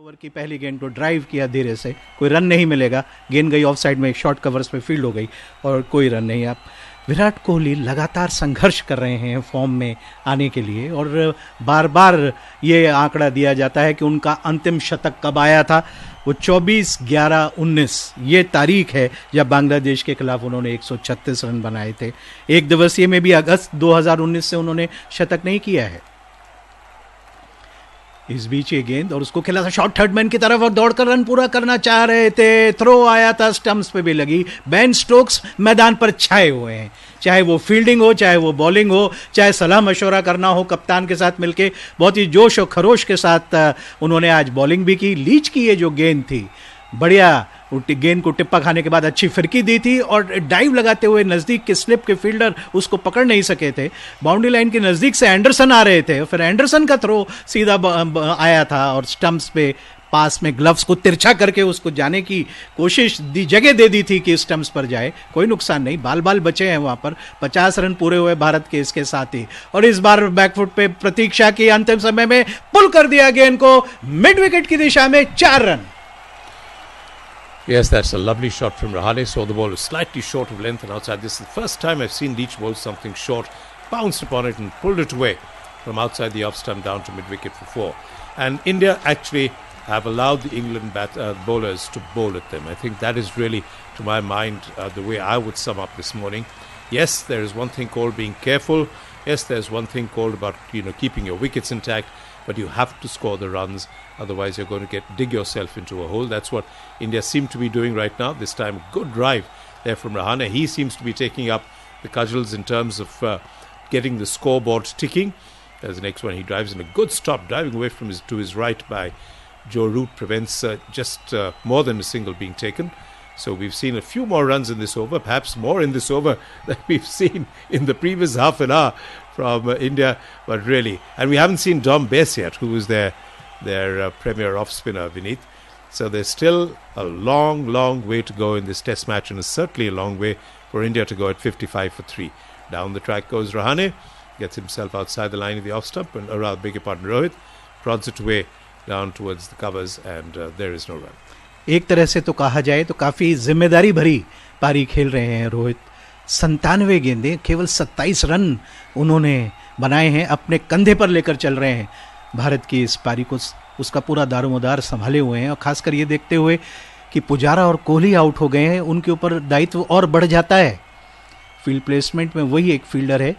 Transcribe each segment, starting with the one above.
Over की पहली गेंद को ड्राइव किया धीरे से, कोई रन नहीं मिलेगा, गेंद गई ऑफ साइड में, शॉर्ट कवर्स पे फील्ड हो गई और कोई रन नहीं। आप विराट कोहली लगातार संघर्ष कर रहे हैं फॉर्म में आने के लिए और बार बार ये आंकड़ा दिया जाता है कि उनका अंतिम शतक कब आया था। वो 24/11/19 ये तारीख है जब बांग्लादेश के खिलाफ उन्होंने 136 रन बनाए थे। एक दिवसीय में भी अगस्त 2019 से उन्होंने शतक नहीं किया है। इस बीच ये गेंद और उसको खेला था शॉर्ट थर्ड मैन की तरफ और दौड़कर रन पूरा करना चाह रहे थे, थ्रो आया था, स्टंप्स पे भी लगी। बेन स्टोक्स मैदान पर छाए हुए हैं, चाहे वो फील्डिंग हो, चाहे वो बॉलिंग हो, चाहे सलाह मशवरा करना हो कप्तान के साथ मिलके। बहुत ही जोश और खरोश के साथ उन्होंने आज बॉलिंग भी की। लीच की ये जो गेंद थी, बढ़िया गेंद को टिप्पा खाने के बाद अच्छी फिरकी दी थी और डाइव लगाते हुए नज़दीक के स्लिप के फील्डर उसको पकड़ नहीं सके थे। बाउंड्री लाइन के नज़दीक से एंडरसन आ रहे थे, फिर एंडरसन का थ्रो सीधा आया था और स्टंप्स पे पास में ग्लव्स को तिरछा करके उसको जाने की कोशिश दी, जगह दे दी थी कि स्टंप्स पर जाए। कोई नुकसान नहीं, बाल बाल बचे हैं वहां पर। 50 रन पूरे हुए भारत के इसके साथ ही। और इस बार बैकफुट पे प्रतीक्षा की, अंतिम समय में पुल कर दिया गेंद को मिड विकेट की दिशा में, 4 run. Yes, that's a lovely shot from Rahane. Saw the ball was slightly short of length and outside. This is the first time I've seen Leach bowl something short, bounced upon it and pulled it away from outside the off stump down to mid-wicket for 4. And India actually have allowed the England bowlers to bowl at them. I think that is really, to my mind, the way I would sum up this morning. Yes, there is one thing called being careful. Yes, there's one thing called about, keeping your wickets intact. But you have to score the runs, otherwise you're going to dig yourself into a hole. That's what India seem to be doing right now. This time, good drive there from Rahane. He seems to be taking up the cudgels in terms of getting the scoreboard ticking. There's the next one. He drives in a good stop, driving away from to his right by Joe Root, prevents just more than a single being taken. So we've seen a few more runs in this over, perhaps more in this over than we've seen in the previous half an hour from India. But really, and we haven't seen Dom Bess yet, who was their premier off spinner, Vineet. So there's still a long, long way to go in this test match, and it's certainly a long way for India to go at 55 for 3. Down the track goes Rahane, gets himself outside the line of the off stump, and rather beg your pardon, Rohit prods it away down towards the covers, and there is no run. एक तरह से तो कहा जाए तो काफी जिम्मेदारी भरी पारी खेल रहे हैं रोहित। 97 गेंदें, केवल 27 रन उन्होंने बनाए हैं, अपने कंधे पर लेकर चल रहे हैं भारत की इस पारी को, उसका पूरा दारोमदार संभाले हुए हैं। और खासकर ये देखते हुए कि पुजारा और कोहली आउट हो गए हैं, उनके ऊपर दायित्व और बढ़ जाता है। फील्ड प्लेसमेंट में वही एक फील्डर है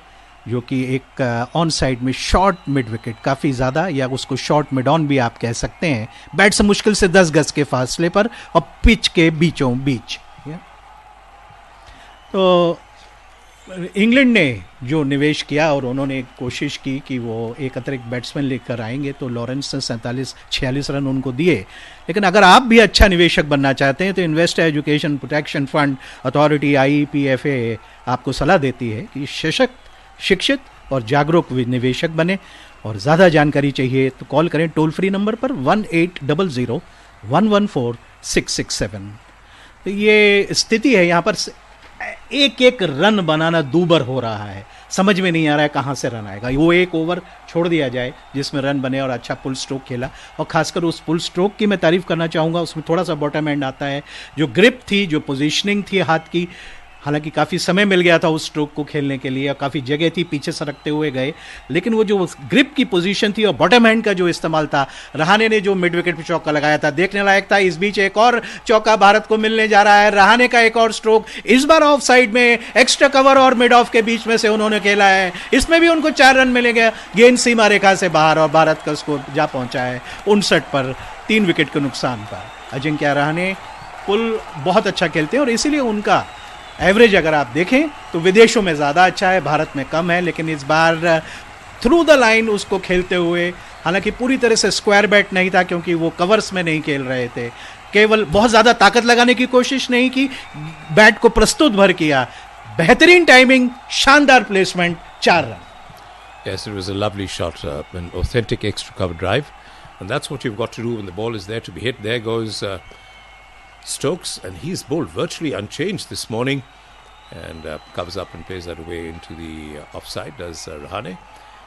जो कि एक ऑन साइड में शॉर्ट मिड विकेट, काफ़ी ज़्यादा, या उसको शॉर्ट मिड ऑन भी आप कह सकते हैं, बैट से मुश्किल से 10 गज के फासले पर और पिच के बीचों बीच। तो इंग्लैंड ने जो निवेश किया और उन्होंने कोशिश की कि वो एक अतिरिक्त बैट्समैन लेकर आएंगे, तो लॉरेंस ने 47-46 रन उनको दिए। लेकिन अगर आप भी अच्छा निवेशक बनना चाहते हैं तो invest education protection fund authority IEPFA आपको सलाह देती है कि सशक्त, शिक्षित और जागरूक निवेशक बने। और ज़्यादा जानकारी चाहिए तो कॉल करें टोल फ्री नंबर पर 1800-114-667। तो ये स्थिति है, यहाँ पर एक एक रन बनाना दूबर हो रहा है, समझ में नहीं आ रहा है कहाँ से रन आएगा। वो एक ओवर छोड़ दिया जाए जिसमें रन बने और अच्छा पुल स्ट्रोक खेला। और खासकर उस पुल स्ट्रोक की मैं तारीफ करना चाहूँगा, उसमें थोड़ा सा बॉटम एंड आता है, जो ग्रिप थी, जो पोजीशनिंग थी हाथ की। हालांकि काफ़ी समय मिल गया था उस स्ट्रोक को खेलने के लिए और काफ़ी जगह थी, पीछे सरकते हुए गए, लेकिन वो जो ग्रिप की पोजीशन थी और बॉटम हैंड का जो इस्तेमाल था, रहाणे ने जो मिड विकेट पे चौका लगाया था, देखने लायक था। इस बीच एक और चौका भारत को मिलने जा रहा है, रहाणे का एक और स्ट्रोक, इस बार ऑफ साइड में एक्स्ट्रा कवर और मिड ऑफ के बीच में से उन्होंने खेला है, इसमें भी उनको 4 रन मिलेंगे। गेंद सीमा रेखा से बाहर और भारत का स्कोर जा पहुंचा है 59 पर, 3 विकेट के नुकसान पर। अजिंक्य रहाणे पुल बहुत अच्छा खेलते हैं और इसीलिए उनका एवरेज अगर आप देखें तो विदेशों में ज़्यादा अच्छा है, भारत में कम है। लेकिन इस बार थ्रू द लाइन उसको खेलते हुए, हालांकि पूरी तरह से स्क्वायर बैट नहीं था क्योंकि वो कवर्स में नहीं खेल रहे थे, केवल बहुत ज़्यादा ताकत लगाने की कोशिश नहीं की, बैट को प्रस्तुत भर किया। बेहतरीन टाइमिंग, शानदार placement, 4 run. Yes, it was a lovely shot, an authentic extra cover drive, and that's what you've got to do when the ball is there to be hit. There goes Stokes, and he's bowled virtually unchanged this morning, and covers up and plays that away into the offside, does Rahane.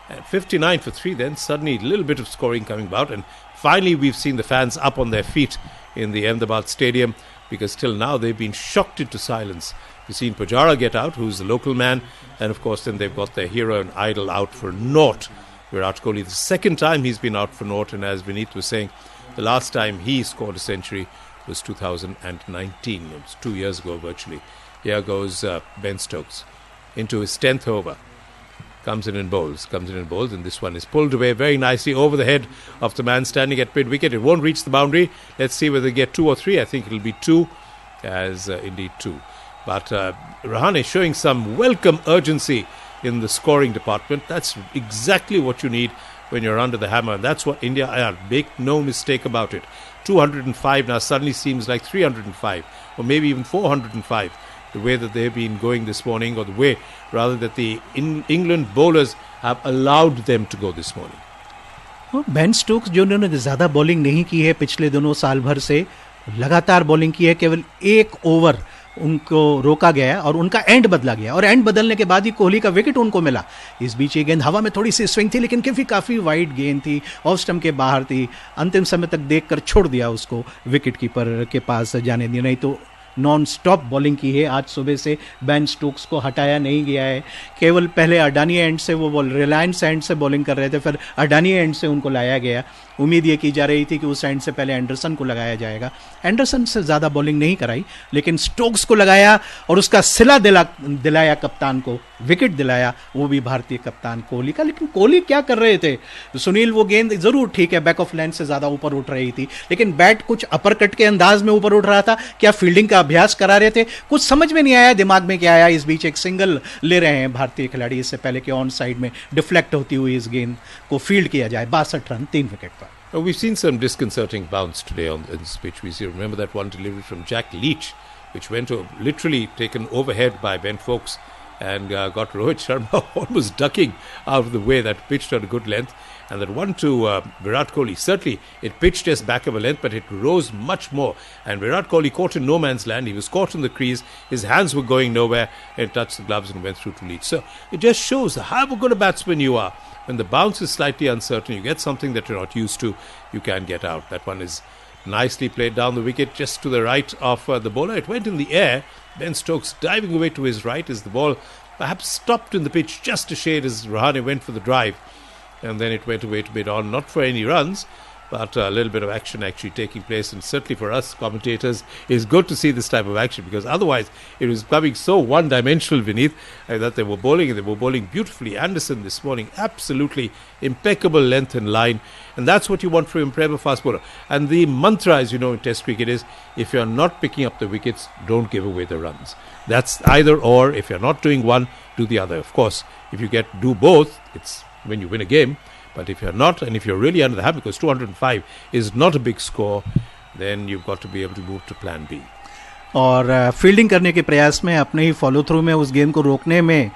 And 59 for 3, then suddenly a little bit of scoring coming about, and Finally, we've seen the fans up on their feet in the Ahmedabad Stadium, because till now they've been shocked into silence. We've seen Pujara get out, who's the local man, and of course then they've got their hero and idol out for naught. Virat Kohli, the second time he's been out for naught, and as Vineet was saying, the last time he scored a century was 2019. It was 2 years ago virtually. Here goes Ben Stokes into his 10th over. Comes in and bowls, and this one is pulled away very nicely over the head of the man standing at mid-wicket. It won't reach the boundary. Let's see whether they get 2 or 3. I think it'll be 2, as indeed 2. But Rahane showing some welcome urgency in the scoring department. That's exactly what you need when you're under the hammer, and that's what India are. Make no mistake about it. 205 now suddenly seems like 305, or maybe even 405. The way that they've been going this morning, or the way rather that the England bowlers have allowed them to go this morning. Ben Stokes जो उन्होंने ज़्यादा bowling नहीं की है पिछले दोनों साल भर से, लगातार बॉलिंग की है, केवल 1 ओवर उनको रोका गया और उनका एंड बदला गया, और एंड बदलने के बाद ही कोहली का विकेट उनको मिला. इस बीच ये गेंद हवा में थोड़ी सी स्विंग थी, लेकिन काफ़ी वाइड गेंद थी, ऑफ स्टंप के बाहर थी. अंतिम समय तक देखकर छोड़ दिया उसको, विकेट कीपर के पास जाने दिया. नहीं तो नॉन स्टॉप बॉलिंग की है आज सुबह से. बेन स्टोक्स को हटाया नहीं गया है. केवल पहले अडानी एंड से वो रिलायंस एंड से बॉलिंग कर रहे थे, फिर अडानी एंड से उनको लाया गया. उम्मीद ये की जा रही थी कि उस एंड से पहले एंडरसन को लगाया जाएगा. एंडरसन से ज़्यादा बॉलिंग नहीं कराई, लेकिन स्टोक्स को लगाया और उसका सिला दिलाया कप्तान को, विकेट दिलाया, वो भी भारतीय कप्तान कोहली का. लेकिन कोहली क्या कर रहे थे सुनील? वो गेंद ज़रूर ठीक है बैक ऑफ लाइन से ज़्यादा ऊपर उठ रही थी, लेकिन बैट कुछ अपर कट के अंदाज में ऊपर उठ रहा था. क्या फील्डिंग का अभ्यास करा रहे थे? कुछ समझ में नहीं आया, दिमाग में क्या आया. इस बीच एक सिंगल ले रहे हैं भारतीय खिलाड़ी, इससे पहले कि ऑन साइड में डिफ्लेक्ट होती हुई इस गेंद को फील्ड किया जाए. 62 रन 3 विकेट पर. We've seen some disconcerting bounce today on this pitch. We see, remember that one delivery from Jack Leach, which went literally taken overhead by Ben Foakes and got Rohit Sharma almost ducking out of the way. That pitched at a good length. And that one to Virat Kohli, certainly it pitched just back of a length, but it rose much more. And Virat Kohli caught in no man's land. He was caught in the crease. His hands were going nowhere, and touched the gloves and went through to Leach. So it just shows how good a batsman you are. When the bounce is slightly uncertain, you get something that you're not used to, you can get out. That one is nicely played down the wicket, just to the right of the bowler. It went in the air. Ben Stokes diving away to his right as the ball perhaps stopped in the pitch just a shade as Rahane went for the drive. And then it went away to mid-on, not for any runs, but a little bit of action actually taking place. And certainly for us commentators, it's good to see this type of action, because otherwise it was becoming so one-dimensional, Vineet, that they were bowling beautifully. Anderson this morning, absolutely impeccable length and line, and that's what you want from a fast bowler. And the mantra, as you know, in Test cricket is, if you're not picking up the wickets, don't give away the runs. That's either or. If you're not doing one, do the other. Of course, if you do both, it's when you win a game. But if you're not, and if you're really under the hammer, because 205 is not a big score, then you've got to be able to move to plan B. और fielding करने के प्रयास में, अपने ही follow through में उस गेंद को रोकने में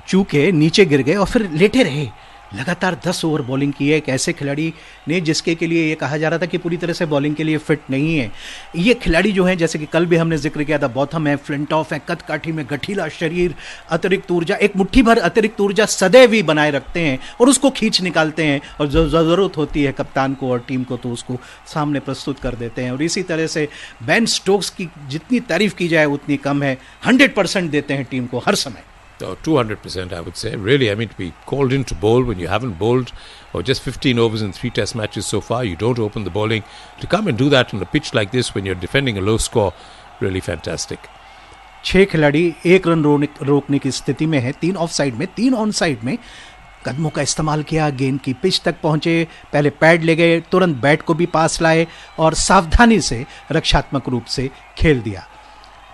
चूके नीचे गिर गए और फिर लेटे रहे. लगातार 10 ओवर बॉलिंग की है एक ऐसे खिलाड़ी ने जिसके के लिए ये कहा जा रहा था कि पूरी तरह से बॉलिंग के लिए फिट नहीं है. ये खिलाड़ी जो है, जैसे कि कल भी हमने जिक्र किया था, बॉथम है, फ्लिंटॉफ है, कद काठी में गठीला शरीर, अतिरिक्त ऊर्जा, एक मुट्ठी भर अतिरिक्त ऊर्जा सदैव ही बनाए रखते हैं और उसको खींच निकालते हैं, और जो ज़रूरत होती है कप्तान को और टीम को तो उसको सामने प्रस्तुत कर देते हैं. और इसी तरह से बेन स्टोक्स की जितनी तारीफ की जाए उतनी कम है. 100% देते हैं टीम को हर समय. 200%, I would say. Really, I mean, to be called in to bowl when you haven't bowled, or just 15 overs in 3 test matches so far, you don't open the bowling. To come and do that on a pitch like this when you're defending a low score, really fantastic. 6 खिलाड़ी 1 run रोकने की स्थिति में है. 3 of side में, 3 on side में. कदमों का इस्तेमाल किया, गेंद की पिच तक पहुंचे, पहले पैड ले गए, तुरंत बैट को भी पास लाए और सावधानी से रक्षात्मक रूप से खेल दिया.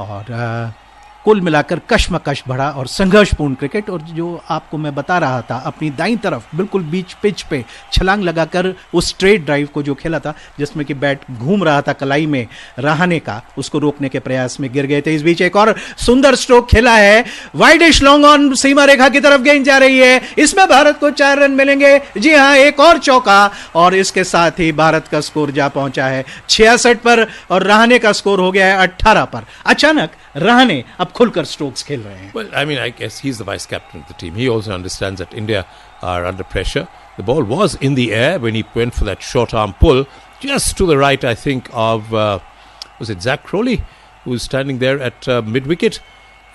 और कुल मिलाकर कश्मकश भरा और संघर्षपूर्ण क्रिकेट. और जो आपको मैं बता रहा था, अपनी दाईं तरफ बिल्कुल बीच पिच पे छलांग लगाकर उस स्ट्रेट ड्राइव को जो खेला था, जिसमें कि बैट घूम रहा था कलाई में रहाने का, उसको रोकने के प्रयास में गिर गए थे. इस बीच एक और सुंदर स्ट्रोक खेला है, वाइडिश लॉन्ग ऑन सीमा रेखा की तरफ गेंद जा रही है. इसमें भारत को 4 रन मिलेंगे. जी हां, एक और चौका, और इसके साथ ही भारत का स्कोर जा पहुंचा है 66 पर और रहाने का स्कोर हो गया है 18 पर. अचानक रहाने अब खुलकर स्ट्रोक्स खेल रहे हैं. Well, I mean, I guess he's the vice captain of the team. He also understands that India are under pressure. The ball was in the air when he went for that short arm pull, just to the right, I think, of, was it Zach Crowley, who was standing there at mid-wicket,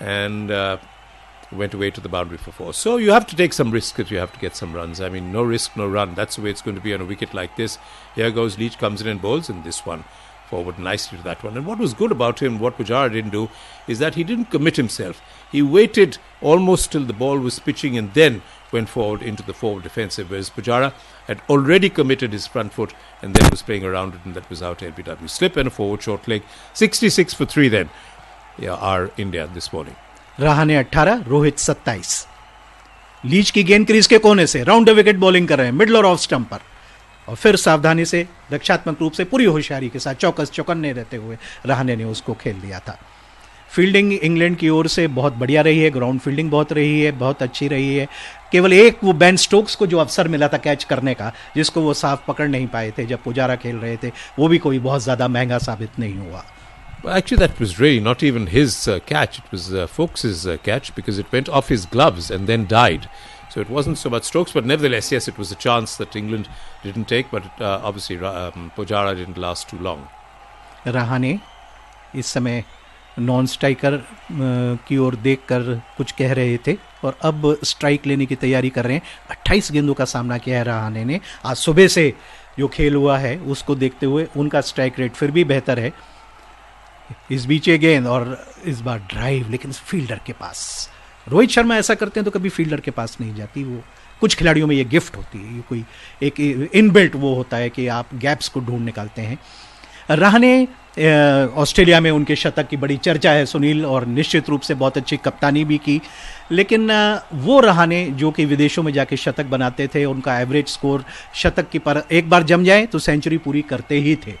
and went away to the boundary for 4. So you have to take some risks if you have to get some runs. I mean, no risk, no run. That's the way it's going to be on a wicket like this. Here goes Leach, comes in and bowls, and this one forward nicely to that one. And what was good about him, what Pujara didn't do, is that he didn't commit himself. He waited almost till the ball was pitching and then went forward into the forward defensive, whereas Pujara had already committed his front foot and then was playing around it, and that was out. LBW slip and a forward short leg. 66 for 3 then. Yeah, our India this morning. Rahane 18, Rohit 27। Leach की गेंद crease के कोने से round the wicket bowling कर रहे हैं middle और off stump पर, और फिर सावधानी से रक्षात्मक रूप से पूरी होशियारी के साथ चौकस चौकन्ने रहते हुए रहाणे ने उसको खेल दिया था। फील्डिंग इंग्लैंड की ओर से बहुत बढ़िया रही है, ग्राउंड फील्डिंग बहुत रही है, बहुत अच्छी रही है। केवल एक वो बेन स्टोक्स को जो अवसर मिला था कैच करने का, जिसको वो साफ पकड़ नहीं पाए थे जब पुजारा खेल रहे थे, वो भी कोई बहुत ज़्यादा महंगा साबित नहीं हुआ। Actually, that was really not even his catch. It was Folks' catch, because it went off his gloves and then died. So it wasn't so much Stokes, but nevertheless, yes, it was a chance that England didn't take, but obviously Pujara didn't last too long. Rahane इस समय non striker की ओर देखकर कुछ कह रहे थे और अब स्ट्राइक लेने की तैयारी कर रहे हैं। 28 गेंदों का सामना किया है रहाणे ने। आज सुबह से जो खेल हुआ है उसको देखते हुए उनका स्ट्राइक रेट फिर भी बेहतर है। इस बीच ये गेंद और इस बार ड्राइव, लेकिन फील्डर के पास। रोहित शर्मा ऐसा करते हैं तो कभी फील्डर के पास नहीं जाती। वो कुछ खिलाड़ियों में ये गिफ्ट होती है, ये कोई एक इनबिल्ट वो होता है कि आप गैप्स को ढूंढ निकालते हैं। रहाणे ऑस्ट्रेलिया में उनके शतक की बड़ी चर्चा है सुनील, और निश्चित रूप से बहुत अच्छी कप्तानी भी की, लेकिन वो रहाणे जो कि विदेशों में जाके शतक बनाते थे, उनका एवरेज स्कोर शतक की पर एक बार जम जाए तो सेंचुरी पूरी करते ही थे।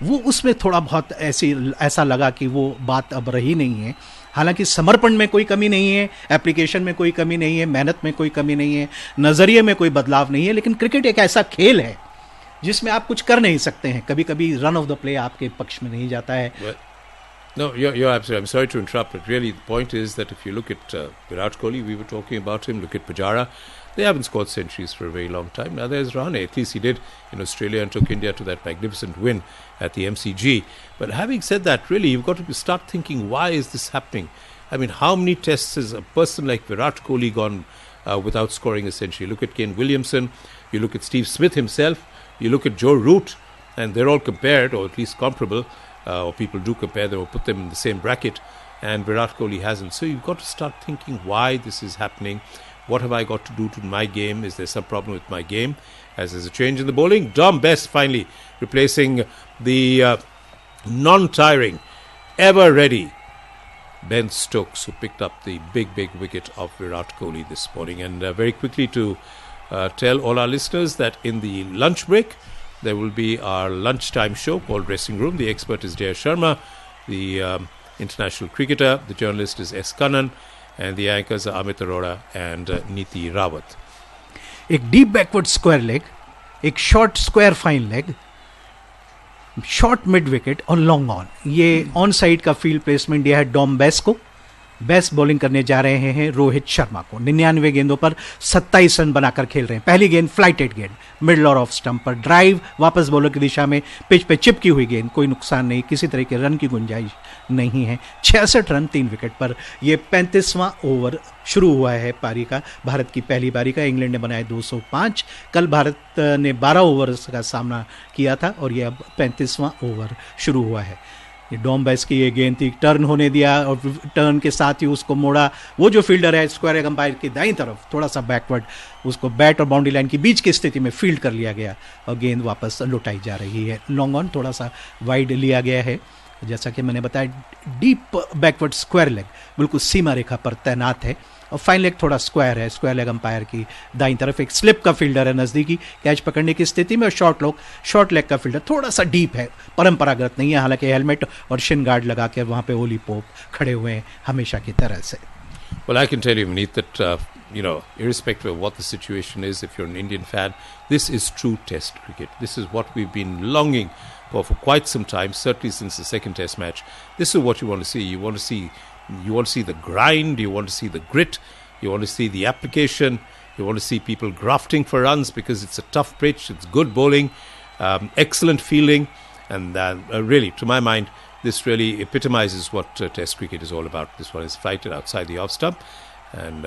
वो उसमें थोड़ा बहुत ऐसा लगा कि वो बात अब रही नहीं है। हालांकि समर्पण में कोई कमी नहीं है, एप्लीकेशन में कोई कमी नहीं है, मेहनत में कोई कमी नहीं है, नज़रिए में कोई बदलाव नहीं है, लेकिन क्रिकेट एक ऐसा खेल है जिसमें आप कुछ कर नहीं सकते हैं। कभी कभी रन ऑफ द प्ले आपके पक्ष में नहीं जाता है। No, you're absolutely. I'm sorry to interrupt, but really the point is that if you look at Virat Kohli, we were talking about him. Look at Pujara; they haven't scored centuries for a very long time. Now there's Rahane. At least he did in Australia and took India to that magnificent win at the MCG. But having said that, really you've got to start thinking, why is this happening? I mean, how many tests has a person like Virat Kohli gone without scoring a century? Look at Kane Williamson. You look at Steve Smith himself. You look at Joe Root, and they're all compared, or at least comparable. Or people do compare them or put them in the same bracket, and Virat Kohli hasn't. So you've got to start thinking why this is happening. What have I got to do to my game? Is there some problem with my game? As there's a change in the bowling, Dom Bess finally replacing the non-tiring, ever-ready Ben Stokes, who picked up the big wicket of Virat Kohli this morning. And very quickly to tell all our listeners that in the lunch break, there will be our lunchtime show called Dressing Room. The expert is Jay Sharma. The international cricketer, the journalist is S. Kannan. And the anchors are Amit Arora and Neeti Rawat. एक deep backward square leg, एक short square fine leg, short mid wicket और long on. ये on side का field placement दिया है Dom base को। Base bowling करने जा रहे हैं रोहित शर्मा को। 99 गेंदों पर 27 रन बनाकर खेल रहे हैं। पहली गेंद फ्लाइटेड गेंद, मिडल और ऑफ स्टंप पर ड्राइव, वापस बॉलर की दिशा में पिच पे चिपकी हुई गेंद, कोई नुकसान नहीं, किसी तरह के रन की गुंजाइश नहीं है। 66 रन 3 विकेट पर। यह 35वां ओवर शुरू हुआ है पारी का, भारत की पहली पारी का। इंग्लैंड ने बनाए 205। कल भारत ने 12 ओवर्स का सामना किया था और यह अब 35वां ओवर शुरू हुआ है। डॉम बेस की ये गेंद थी, टर्न होने दिया और टर्न के साथ ही उसको मोड़ा। वो जो फील्डर है स्क्वायर अंपायर की दाईं तरफ थोड़ा सा बैकवर्ड, उसको बैट और बाउंड्री लाइन की बीच की स्थिति में फील्ड कर लिया गया और गेंद वापस लौटाई जा रही है। लॉन्ग ऑन थोड़ा सा वाइड लिया गया है। जैसा कि मैंने बताया, डीप बैकवर्ड स्क्वायर लेग बिल्कुल सीमा रेखा पर तैनात है और फाइन लेग थोड़ा स्क्वायर है। स्क्वायर लेग अंपायर की दाईं तरफ एक स्लिप का फील्डर है नज़दीकी कैच पकड़ने की स्थिति में, और शॉर्ट लेग का फील्डर थोड़ा सा डीप है, परंपरागत नहीं है। हालांकि हेलमेट और शिन गार्ड लगा के वहाँ पे ओली पोप खड़े हुए हैं हमेशा की तरह से। Well, I can tell you, Maneet, that irrespective of what the situation is, if you're an Indian fan, this is true Test cricket. This is what we've been longing for quite some time, certainly since the second Test match. This is what you want to see. You want to see the grind. You want to see the grit. You want to see the application. You want to see people grafting for runs because it's a tough pitch, it's good bowling, excellent fielding, and really, to my mind, this really epitomizes what Test cricket is all about. This one is flighted outside the off stump, and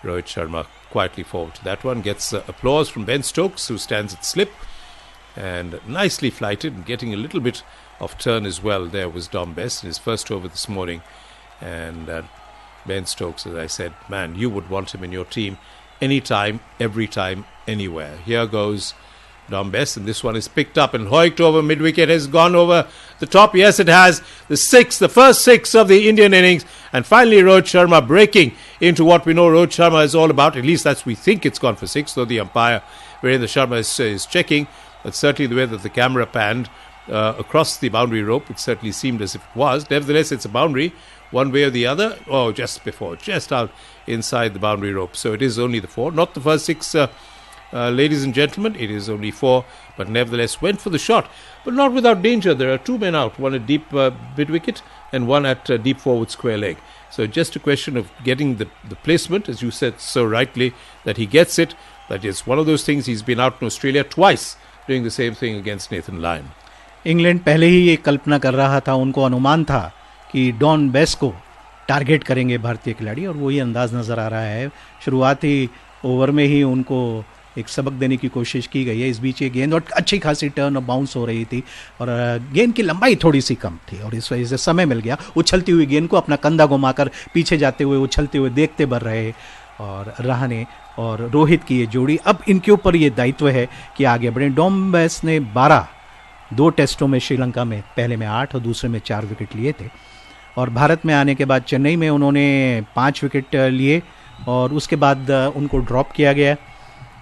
Rohit Sharma quietly forward to that one. Gets applause from Ben Stokes, who stands at slip, and nicely flighted and getting a little bit of turn as well. There was Dom Bess in his first over this morning, and Ben Stokes, as I said, man, you would want him in your team anytime, every time, anywhere. Here goes Dom Bess, and this one is picked up and hoiked over mid-wicket, has gone over the top. Yes, it has. The first six of the Indian innings, and finally Rohit Sharma breaking into what we know Rohit Sharma is all about. At least that's we think it's gone for six, though the umpire, Virendra Sharma, is checking. But certainly the way that the camera panned across the boundary rope, it certainly seemed as if it was. Nevertheless, it's a boundary, one way or the other. Oh, just out inside the boundary rope. So it is only the four, not the first six, ladies and gentlemen. It is only four, but nevertheless went for the shot, but not without danger. There are two men out, one at deep mid-wicket and one at deep forward square leg. So just a question of getting the placement, as you said so rightly, that he gets it. That is one of those things. He's been out in Australia twice doing the same thing against Nathan Lyon. England पहले ही ये कल्पना कर रहा था, उनको अनुमान था कि don base को टारगेट करेंगे भारतीय खिलाड़ी, और वही अंदाज नज़र आ रहा है. शुरुआती ओवर में ही उनको एक सबक देने की कोशिश की गई है. इस बीच ये गेंद और अच्छी खासी टर्न और बाउंस हो रही थी, और गेंद की लंबाई थोड़ी सी कम थी, और इस वजह से समय मिल गया. उछलती हुई गेंद को अपना कंधा घुमाकर पीछे जाते हुए, उछलते हुए देखते बढ़ रहे और रहाणे और रोहित की ये जोड़ी. अब इनके ऊपर ये दायित्व है कि आगे बढ़े. डॉम बेस ने 2 टेस्टों में श्रीलंका में, पहले में 8 और दूसरे में 4 विकेट लिए थे, और भारत में आने के बाद चेन्नई में उन्होंने 5 विकेट लिए, और उसके बाद उनको ड्रॉप किया गया.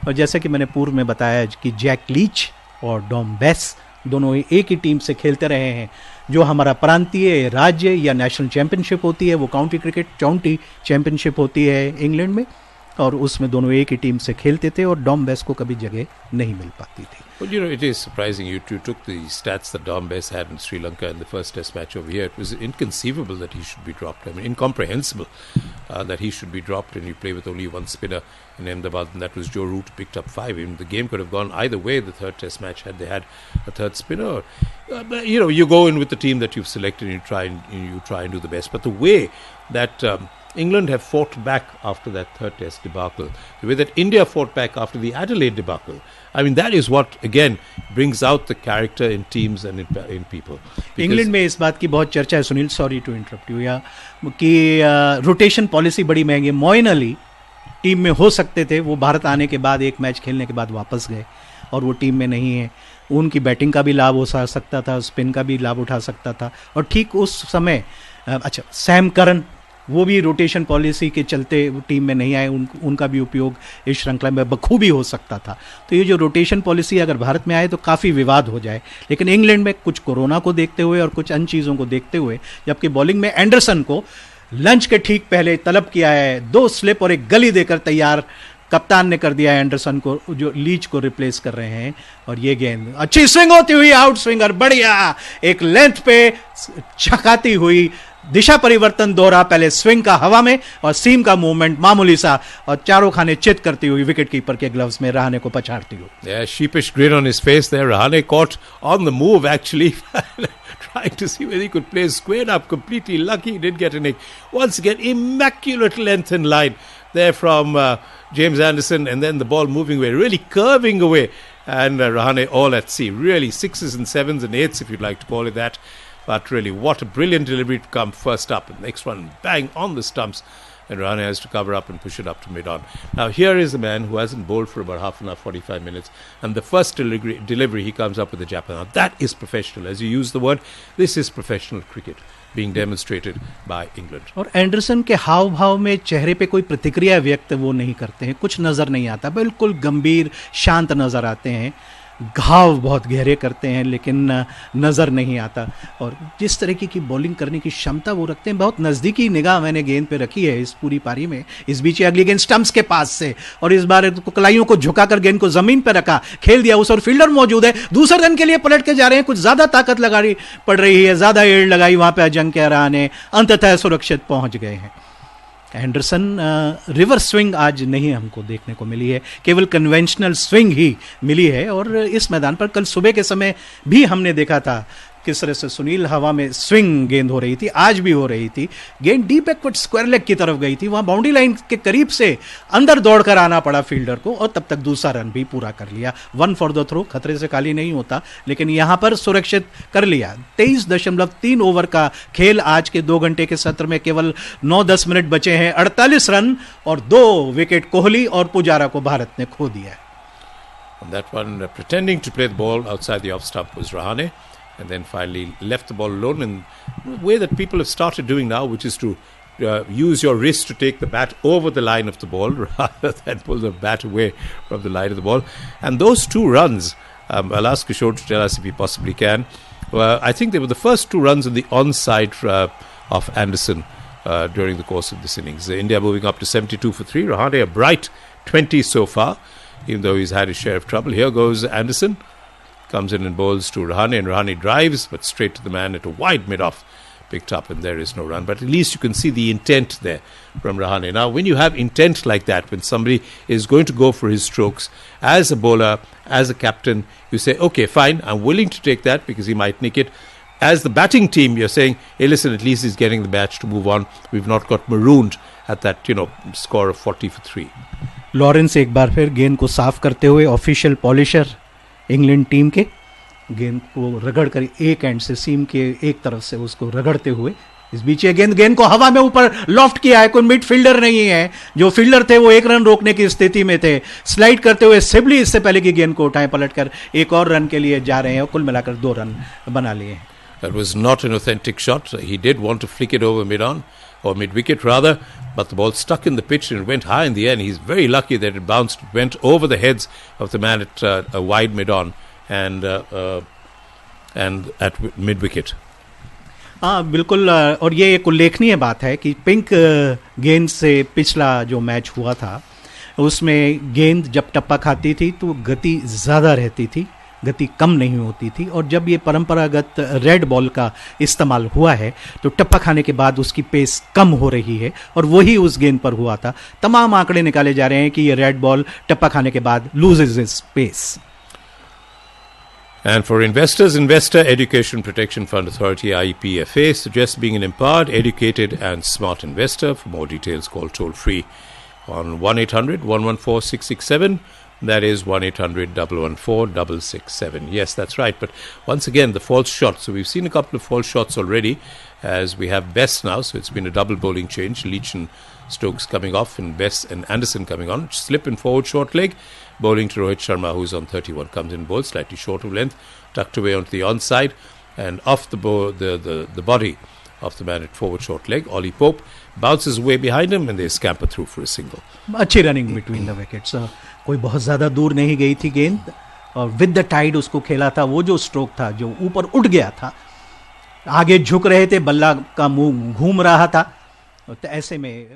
और जैसा कि मैंने पूर्व में बताया कि जैक लीच और डॉम बेस दोनों ही एक ही टीम से खेलते रहे हैं. जो हमारा प्रांतीय, राज्य या नेशनल चैंपियनशिप होती है, वो काउंटी क्रिकेट काउंटी चैंपियनशिप होती है इंग्लैंड में, और उसमें दोनों एक ही टीम से खेलते थे, और डॉम बेस को कभी जगह नहीं मिल पाती थी. Well, you know, it is surprising. You took the stats that Dom Bess had in Sri Lanka in the first test match over here. It was inconceivable that he should be dropped. I mean, incomprehensible that he should be dropped, and you play with only one spinner in Ahmedabad, and that was Joe Root, who picked up 5. Even the game could have gone either way, the third test match, had they had a third spinner. But, you know, you go in with the team that you've selected, and you try and do the best. But the way that England have fought back after that third test debacle, the way that India fought back after the Adelaide debacle, I mean, that is what, again, brings out the character in teams and in people. England में इस बात की बहुत चर्चा है, Sunil, sorry to interrupt you, या कि rotation policy बड़ी महंगी. मोइन अली टीम में हो सकते थे, वो भारत आने के बाद एक मैच खेलने के बाद वापस गए, और वो टीम में नहीं है. उनकी बैटिंग का भी लाभ हो सकता था, स्पिन का भी लाभ उठा सकता था, और ठीक उस समय सैम करन, वो भी रोटेशन पॉलिसी के चलते टीम में नहीं आए. उनका भी उपयोग इस श्रृंखला में बखूबी हो सकता था. तो ये जो रोटेशन पॉलिसी अगर भारत में आए तो काफ़ी विवाद हो जाए. लेकिन इंग्लैंड में कुछ कोरोना को देखते हुए और कुछ अन्य चीज़ों को देखते हुए, जबकि बॉलिंग में एंडरसन को लंच के ठीक पहले तलब किया है, 2 स्लिप और एक गली देकर तैयार कप्तान ने कर दिया है एंडरसन को, जो लीच को रिप्लेस कर रहे हैं. और ये गेंद अच्छी स्विंग होती हुई, आउट स्विंगर बढ़िया, एक लेंथ पे छकाती हुई, दिशा परिवर्तन दोहरा, पहले स्विंग का हवा में और सीम का मूवमेंट मामूली सा, और चारों खाने चित करती हुई विकेट कीपर के ग्लव्स में रहाणे को पछाड़ती हुई. Yeah, sheepish grin on his face there. Rahane caught on the move, actually, trying to see whether he could play squared up. Completely lucky he did get a nick. Once again, immaculate length and line there from James Anderson, and then the ball moving away, really curving away, and Rahane all at sea. Really 6s and 7s and 8s, if you'd like to call it that. But really, what a brilliant delivery to come first up. And next one, bang, on the stumps. And Rahane has to cover up and push it up to mid-on. Now, here is a man who hasn't bowled for about half an hour, 45 minutes. And the first delivery he comes up with a Japan. Now, that is professional. As you use the word, this is professional cricket being demonstrated by England. और Anderson के हाव भाव में चेहरे पे कोई प्रतिक्रिया व्यक्त वो नहीं करते हैं, कुछ नज़र नहीं आता, बिल्कुल गंभीर शांत नज़र आते हैं. घाव बहुत गहरे करते हैं लेकिन नज़र नहीं आता. और जिस तरीके की बॉलिंग करने की क्षमता वो रखते हैं, बहुत नज़दीकी निगाह मैंने गेंद पे रखी है इस पूरी पारी में. इस बीच अगली गेंद स्टंप्स के पास से, और इस बार कलाइयों को झुकाकर गेंद को ज़मीन पर रखा, खेल दिया उस, और फील्डर मौजूद है, दूसरे रन के लिए पलट के जा रहे हैं. कुछ ज़्यादा ताकत लगानी पड़ रही है, ज़्यादा एड़ लगाई वहाँ पर अजिंक्य रहाणे, अंततः सुरक्षित पहुँच गए हैं. एंडरसन रिवर्स स्विंग आज नहीं हमको देखने को मिली है, केवल कन्वेंशनल स्विंग ही मिली है। और इस मैदान पर कल सुबह के समय भी हमने देखा था किस तरह से सुनील हवा में स्विंग गेंद हो रही थी, आज भी हो रही थी। गेंद डीप बैकवर्ड स्क्वायर लेग की तरफ गई थी, वहां बाउंड्री लाइन के करीब से अंदर दौड़कर आना पड़ा फील्डर को और तब तक दूसरा रन भी पूरा कर लिया। 1 फॉर द थ्रो, खतरे से खाली नहीं होता, लेकिन यहां पर सुरक्षित कर लिया। 23.3 ओवर का खेल, आज के 2 घंटे के सत्र में केवल 9-10 मिनट बचे हैं। 48 रन और 2 विकेट कोहली और पुजारा को भारत ने खो दिया है। On that one, pretending to play the ball outside the off stump was Rahane, and then finally left the ball alone in the way that people have started doing now, which is to use your wrist to take the bat over the line of the ball rather than pull the bat away from the line of the ball. And those 2 runs, I'll ask Kishore to tell us if he possibly can. I think they were the first 2 runs on the onside of Anderson during the course of this innings. India moving up to 72 for 3. Rahane a bright 20 so far, even though he's had his share of trouble. Here goes Anderson, comes in and bowls to Rahane, and Rahane drives, but straight to the man at a wide mid-off, picked up, and there is no run. But at least you can see the intent there from Rahane. Now, when you have intent like that, when somebody is going to go for his strokes, as a bowler, as a captain, you say, okay, fine, I'm willing to take that because he might nick it. As the batting team, you're saying, hey, listen, at least he's getting the batch to move on. We've not got marooned at that, score of 40 for 3. Lawrence एक बार फिर गेंद को साफ करते हुए, official polisher England team के, गेंद को रगड़ कर एक एंड से सीम के एक तरफ से उसको रगड़ते हुए इस बीच ये गेंद को हवा में ऊपर लॉफ्ट किया है। कोई मिड फील्डर नहीं है, जो फील्डर थे वो 1 रन रोकने की स्थिति में थे। स्लाइड करते हुए सिबली इससे पहले की गेंद को उठाए, पलटकर एक और रन के लिए जा रहे हैं और कुल मिलाकर 2 रन बना लिए हैं। That was not an authentic shot. He did want to flick it over mid-on, or mid-wicket rather, but the ball stuck in the pitch and it went high in the air, and he's very lucky that it bounced, went over the heads of the man at a wide mid-on and at mid-wicket. हाँ बिल्कुल, और ये एक उल्लेखनीय बात है कि pink गेंद से पिछला जो मैच हुआ था उसमें गेंद जब टप्पा खाती थी तो गति ज़्यादा रहती थी, गति कम नहीं होती थी। और जब ये परंपरागत रेड बॉल का इस्तेमाल हुआ है तो टप्पा खाने के बाद उसकी पेस कम हो रही है, और वही उस गेंद पर हुआ था। तमाम आंकड़े निकाले जा रहे हैं कि ये रेड बॉल टप्पा खाने के बाद loses its pace. And for investors, Investor Education Protection Fund Authority (IEPFA) suggests being an empowered, educated and smart investor. For more details, call toll free on 1-800-114-667. That is 1-800-114-667. Yes, that's right. But once again, the false shot. So we've seen a couple of false shots already, as we have Best now. So it's been a double bowling change. Leach and Stokes coming off, and Best and Anderson coming on. Slip in forward short leg, bowling to Rohit Sharma, who's on 31. Comes in bowled slightly short of length, tucked away onto the onside, and off the body of the man at forward short leg. Ollie Pope bounces away behind him, and they scamper through for a single. अच्छी running between the wickets, कोई बहुत ज़्यादा दूर नहीं गई थी गेंद, और विद द टाइड उसको खेला था। वो जो स्ट्रोक था जो ऊपर उठ गया था, आगे झुक रहे थे, बल्ला का मुंह घूम रहा था, तो ऐसे में